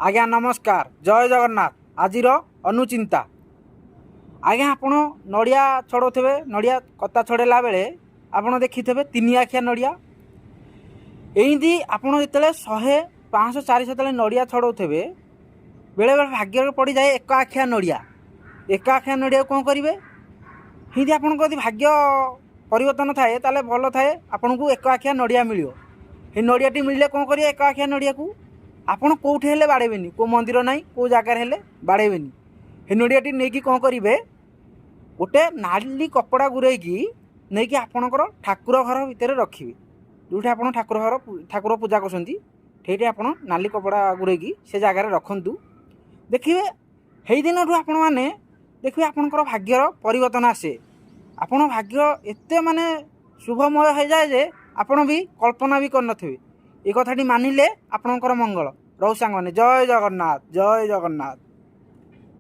आज्ञा नमस्कार जय जगन्नाथ। आज अनुचिंता आज्ञा आपण नड़िया छड़ाऊे नड़िया कता छड़ेला बेले आपण देखिथे तीन आखिया नड़िया एमती आपड़ जो 100 500 400 नड़िया छड़ाऊे बेले बेले भाग्य पड़ जाए एक आखिया नड़िया। एक आखिया नड़िया कौन करेंगे हिंदी आपण भाग्य परिवर्तन थाए ताले भल थाए आपन को एक आखिया नड़िया मिल नड़ियाटी मिलले कौन करेंगे एक आखिया नड़िया को आपड़ कौटे हेले बाड़ेबेनी को मंदिर ना को जगार हेले बाड़ेबेनी हे नड़ियाटी नहीं कौन करेंगे गोटे नाली कपड़ा गुरैकी नहीं कि आपणकर ठाकुर घर भितर रखिए जो ठाकुर पूजा करते आप नाली कपड़ा गुरैकी से जगार रखु देखिए हे दिन आपण मैंने देखिए आपणकर भाग्यर परिवर्तन आसे आपण भाग्य एते माने शुभमय हो जाए जे आपण भी कल्पना भी करनथिबे। ये कथाटी मानिले आपणकर मंगल रहु सांग माने। जय जगन्नाथ जय जगन्नाथ।